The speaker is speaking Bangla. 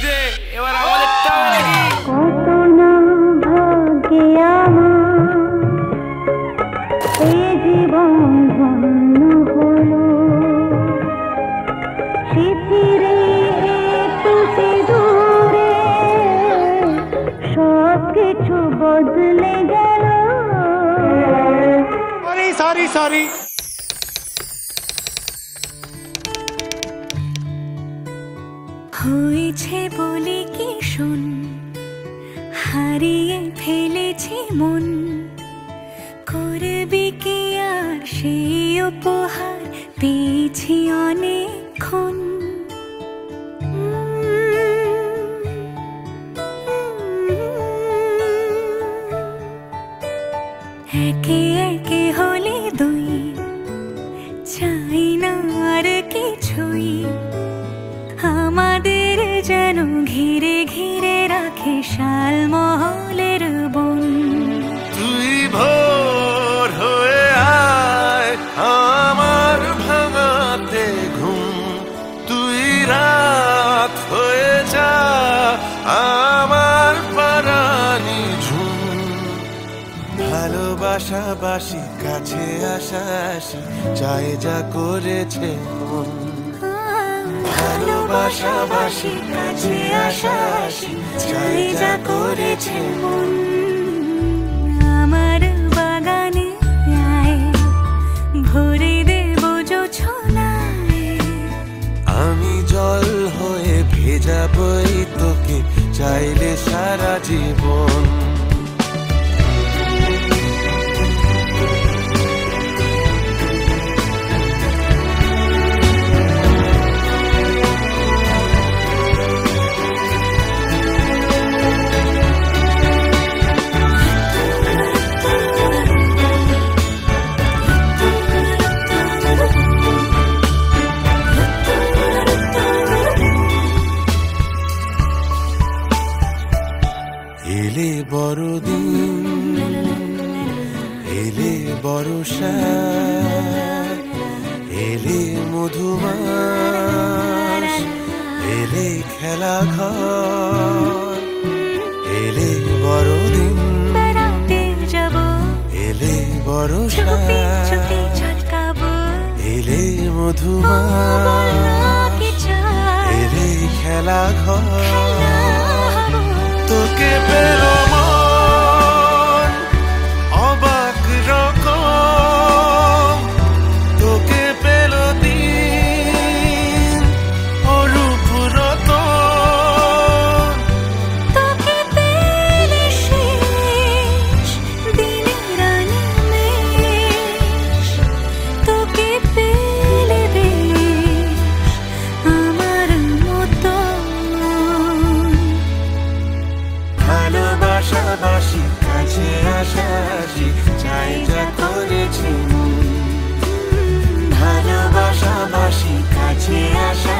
হয়েছে, এবার আমাদেরটা নাকি। কত না ভাগ্যে আমার এই জীবন ধন্য হলো, শিথিরে একটু দূরে সব কিছু বদলে গেল। সরি হয়েছে বলে কি শোন, হারিয়ে ফেলেছি মন, করবি কি আর সেই উপহার পেয়েছি অনেকক্ষণ। একে একে হলে দুই, চাই না আর কিছুই, আমাদের যেন ঘিরে ঘিরে রাখে শালমহলের বন। তুই ভোর হয়ে আয় আমার ভাঙাতে ঘুম, তুই রাত হয়ে যা আমার পরানি ঝুম। ভালোবাসাবাসি কাছে আসাসি চাই যা করেছে মন, ভালোবাসাবাসি কাছে আসাসি চাই যা করেছে মন। আমার বাগানে আয়, ভরে দেব জোছনায়, আমি জল হয়ে ভেজাবই তোকে চাইলে সারা জীবন। এলে বড়দিন এলে বর্ষা, এলে মধুমাস, এলে খেলা ঘর, এলে বড়দিন বেড়াতে যাব, এলে বর্ষা, চুপি চুপি ঝলকাবো, এলে মধুমাস, এলে খেলা ঘর। তোকে পেলো মন অবাক রকম, তোকে পেলো দিন অরূপ রতন, তোকে পেলে শেষ দিনের আনিমেষ, তোকে পেলে বেশ আমার মতো। ভালোবাসাবাসি কাছে আসাসি চাই যা করেছি মন, ভালোবাসাবাসি কাছে আসা